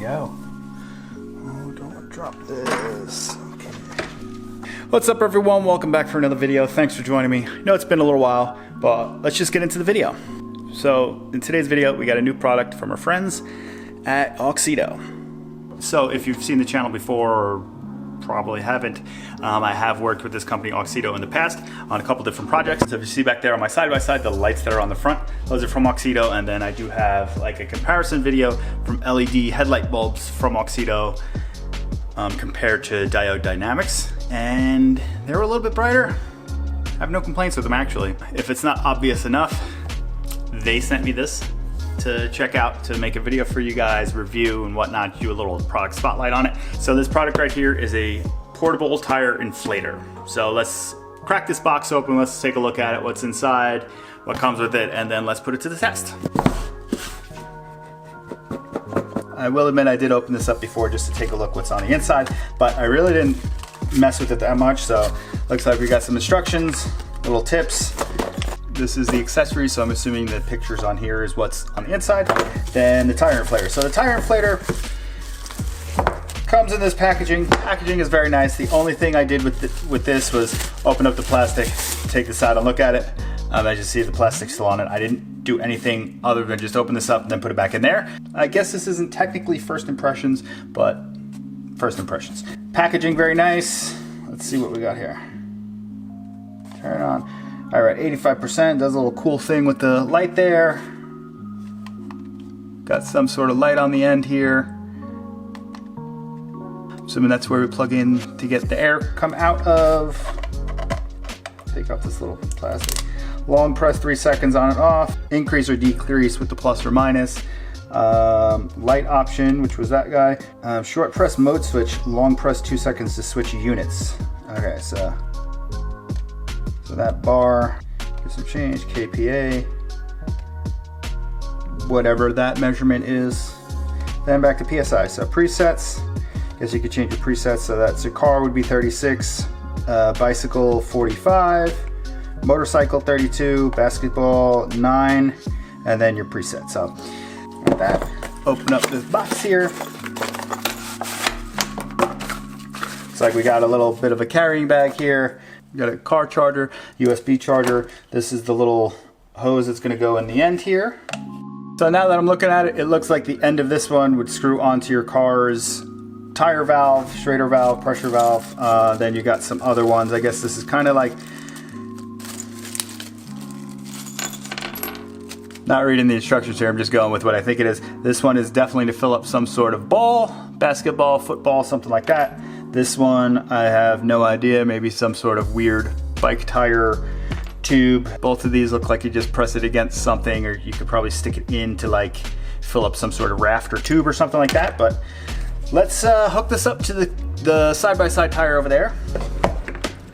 go. Oh, don't want to drop this. Okay. What's up, everyone? Welcome back for another video. Thanks for joining me. I know it's been a little while, but let's just get into the video. So in today's video, we got a new product from our friends at Auxito. So if you've seen the channel before, or probably haven't, I have worked with this company Auxito in the past on a couple different projects. So if you see back there on my side-by-side, the lights that are on the front, those are from Auxito. And then I do have like a comparison video from LED headlight bulbs from Auxito compared to diode dynamics. And they were a little bit brighter. I have no complaints with them, actually. If it's not obvious enough, they sent me this to check out, to make a video for you guys, review and whatnot, do a little product spotlight on it. So this product right here is a portable tire inflator. So let's crack this box open, let's take a look at it, what's inside, what comes with it, and then let's put it to the test. I will admit I did open this up before just to take a look what's on the inside, but I really didn't mess with it that much. So looks like we got some instructions, little tips. This is the accessory, so I'm assuming the pictures on here is what's on the inside. Then the tire inflator. So the tire inflator comes in this packaging. Packaging is very nice. The only thing I did with this was open up the plastic, take this out and look at it. As you see, the plastic's still on it. I didn't do anything other than just open this up and then put it back in there. I guess this isn't technically first impressions, but first impressions. Packaging, very nice. Let's see what we got here. Turn it on. All right, 85%, does a little cool thing with the light there. Got some sort of light on the end here. Assuming that's where we plug in to get the air come out of. Take off this little plastic. Long press 3 seconds on and off. Increase or decrease with the plus or minus. Light option, which was that guy. Short press mode switch, long press 2 seconds to switch units. Okay, so that bar, give some change, KPA, whatever that measurement is. Then back to PSI. So presets, guess you could change your presets. So that's your car would be 36, bicycle 45, motorcycle 32, basketball 9, and then your preset. So with that, open up this box here. Looks like we got a little bit of a carrying bag here. We got a car charger, USB charger. This is the little hose that's gonna go in the end here. So now that I'm looking at it, it looks like the end of this one would screw onto your car's tire valve, straighter valve, pressure valve. Then you got some other ones. I guess this is kind of like, not reading the instructions here, I'm just going with what I think it is. This one is definitely to fill up some sort of ball, basketball, football, something like that. This one, I have no idea, maybe some sort of weird bike tire tube. Both of these look like you just press it against something, or you could probably stick it in to like fill up some sort of raft or tube or something like that. But let's hook this up to the side-by-side tire over there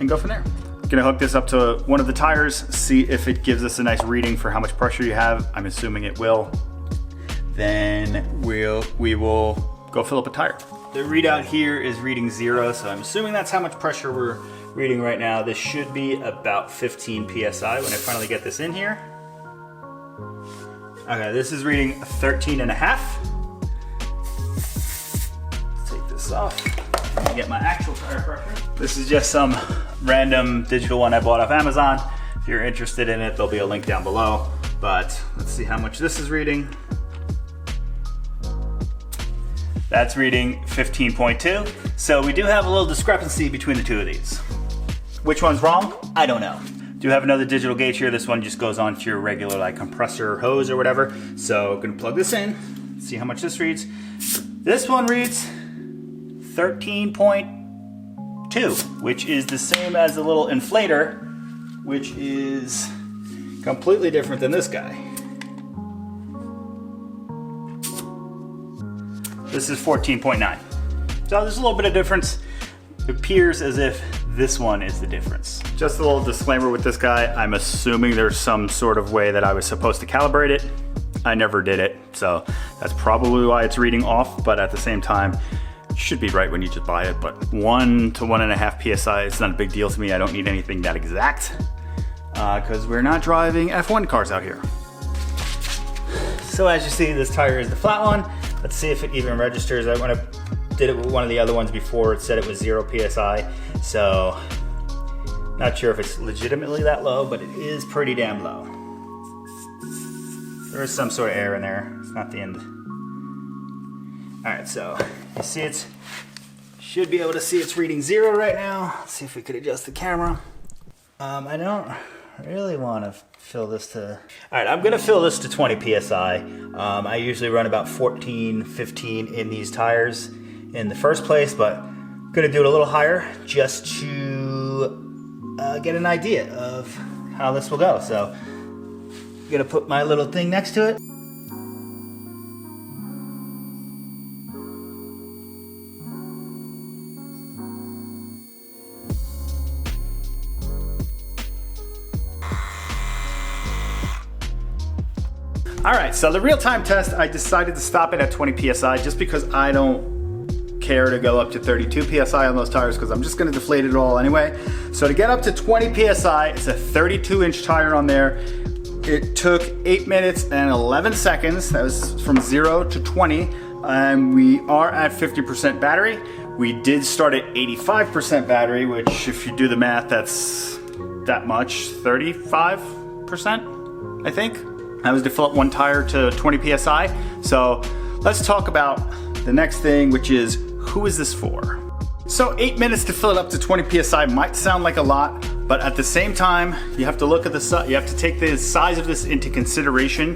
and go from there. Gonna hook this up to one of the tires, see if it gives us a nice reading for how much pressure you have. I'm assuming it will. Then we will go fill up a tire. The readout here is reading 0, so I'm assuming that's how much pressure we're reading right now. This should be about 15 PSI when I finally get this in here. Okay, this is reading 13.5. Let's take this off and get my actual tire pressure. This is just some random digital one I bought off Amazon. If you're interested in it, there'll be a link down below. But let's see how much this is reading. That's reading 15.2. So we do have a little discrepancy between the two of these. Which one's wrong? I don't know. Do have another digital gauge here. This one just goes on to your regular like compressor hose or whatever. So I'm gonna plug this in, see how much this reads. This one reads 13.2, which is the same as the little inflator, which is completely different than this guy. This is 14.9. So there's a little bit of difference. It appears as if this one is the difference. Just a little disclaimer with this guy. I'm assuming there's some sort of way that I was supposed to calibrate it. I never did it, so that's probably why it's reading off, but at the same time, it should be right when you just buy it, but 1 to 1.5 PSI is not a big deal to me. I don't need anything that exact, because we're not driving F1 cars out here. So as you see, this tire is the flat one. Let's see if it even registers. When I did it with one of the other ones before, it said it was 0 PSI. So not sure if it's legitimately that low, but it is pretty damn low. There is some sort of air in there. It's not the end. All right, so you see it. Should be able to see it's reading 0 right now. Let's see if we could adjust the camera. I don't really want to fill this to... All right, I'm gonna fill this to 20 PSI. I usually run about 14, 15 in these tires in the first place, but I'm gonna do it a little higher just to get an idea of how this will go. So I'm gonna put my little thing next to it. All right, so the real-time test, I decided to stop it at 20 PSI just because I don't care to go up to 32 PSI on those tires because I'm just gonna deflate it all anyway. So to get up to 20 PSI, it's a 32-inch tire on there. It took 8 minutes and 11 seconds. That was from 0 to 20. And we are at 50% battery. We did start at 85% battery, which if you do the math, that's that much, 35%, I think. That was to fill up one tire to 20 PSI. So let's talk about the next thing, which is who is this for? So 8 minutes to fill it up to 20 PSI might sound like a lot, but at the same time, you have to look at you have to take the size of this into consideration.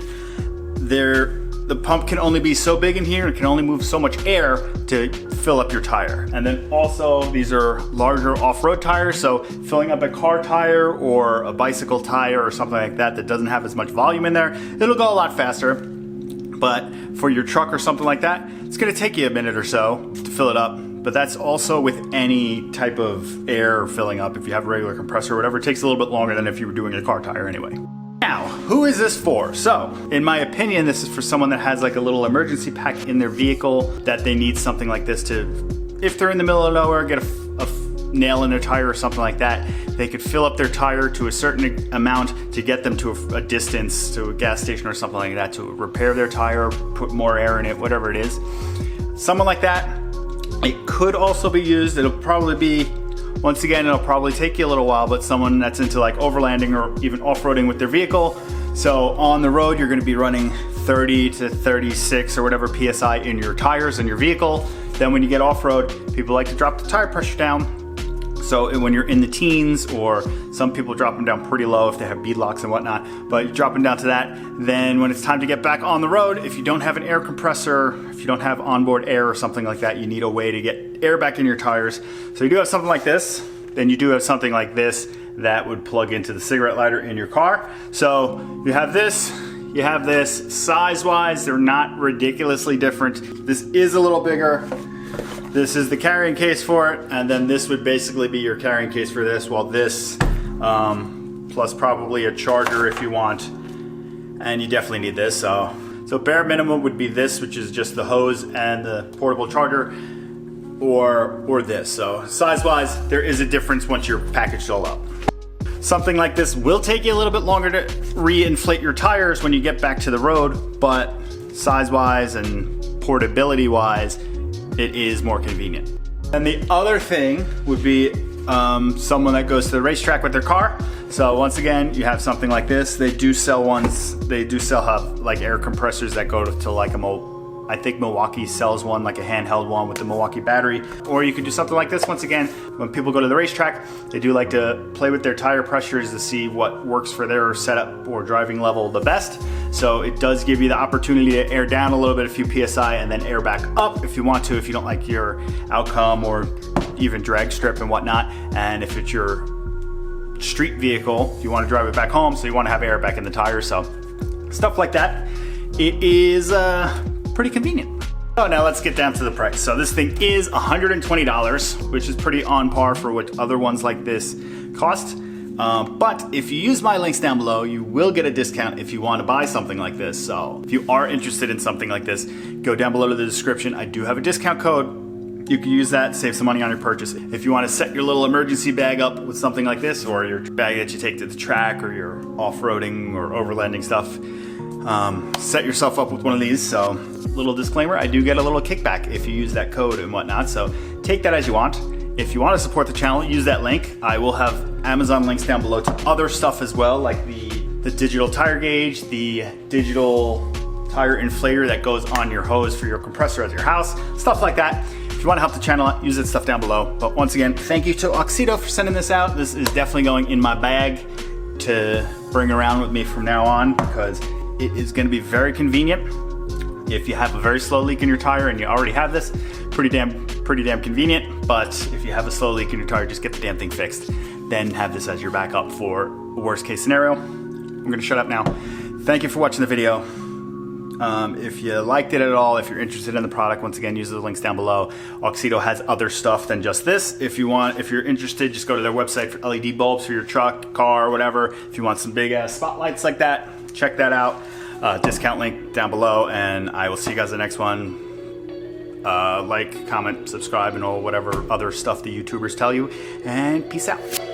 The pump can only be so big in here, it can only move so much air to fill up your tire. And then also, these are larger off-road tires, so filling up a car tire or a bicycle tire or something like that that doesn't have as much volume in there, it'll go a lot faster. But for your truck or something like that, it's gonna take you a minute or so to fill it up. But that's also with any type of air filling up. If you have a regular compressor or whatever, it takes a little bit longer than if you were doing a car tire anyway. Now, who is this for? So, in my opinion, this is for someone that has like a little emergency pack in their vehicle that they need something like this to, if they're in the middle of nowhere, get a nail in their tire or something like that, they could fill up their tire to a certain amount to get them to a distance, to a gas station or something like that, to repair their tire, put more air in it, whatever it is. Someone like that, it could also be used, it'll probably be, once again, it'll probably take you a little while, but someone that's into like overlanding or even off-roading with their vehicle. So on the road, you're gonna be running 30 to 36 or whatever PSI in your tires in your vehicle. Then when you get off-road, people like to drop the tire pressure down. So when you're in the teens, or some people drop them down pretty low if they have bead locks and whatnot, but you drop them down to that. Then when it's time to get back on the road, if you don't have an air compressor, if you don't have onboard air or something like that, you need a way to get air back in your tires. So you do have something like this, then you do have something like this that would plug into the cigarette lighter in your car. So you have this, size-wise, they're not ridiculously different. This is a little bigger. This is the carrying case for it, and then this would basically be your carrying case for this, while this, plus probably a charger if you want, and you definitely need this. So bare minimum would be this, which is just the hose and the portable charger, or this. So size-wise, there is a difference once you're packaged all up. Something like this will take you a little bit longer to re-inflate your tires when you get back to the road, but size-wise and portability-wise, it is more convenient. And the other thing would be someone that goes to the racetrack with their car. So once again, you have something like this. They do sell like air compressors that go to like I think Milwaukee sells one, like a handheld one with the Milwaukee battery. Or you could do something like this. Once again, when people go to the racetrack, they do like to play with their tire pressures to see what works for their setup or driving level the best. So it does give you the opportunity to air down a little bit, a few PSI, and then air back up if you want to, if you don't like your outcome or even drag strip and whatnot. And if it's your street vehicle, you want to drive it back home, so you want to have air back in the tires. So stuff like that. It is pretty convenient. So now let's get down to the price. So this thing is $120, which is pretty on par for what other ones like this cost. But if you use my links down below, you will get a discount if you want to buy something like this. So if you are interested in something like this, go down below to the description. I do have a discount code. You can use that, save some money on your purchase. If you want to set your little emergency bag up with something like this, or your bag that you take to the track, or your off-roading or overlanding stuff, set yourself up with one of these. So little disclaimer, I do get a little kickback if you use that code and whatnot. So take that as you want. If you want to support the channel, use that link. I will have Amazon links down below to other stuff as well, like the digital tire gauge, the digital tire inflator that goes on your hose for your compressor at your house, stuff like that. If you want to help the channel out, use that stuff down below. But once again, thank you to Auxito for sending this out. This is definitely going in my bag to bring around with me from now on, because it is going to be very convenient. If you have a very slow leak in your tire and you already have this, pretty damn convenient. But if you have a slow leak in your tire, just get the damn thing fixed. Then have this as your backup for worst case scenario. I'm gonna shut up now. Thank you for watching the video. If you liked it at all, if you're interested in the product, once again, use the links down below. Auxito has other stuff than just this. If you're interested, just go to their website for LED bulbs for your truck, car, whatever. If you want some big ass spotlights like that, check that out. Discount link down below, and I will see you guys in the next one. Like, comment, subscribe, and all whatever other stuff the YouTubers tell you, and peace out.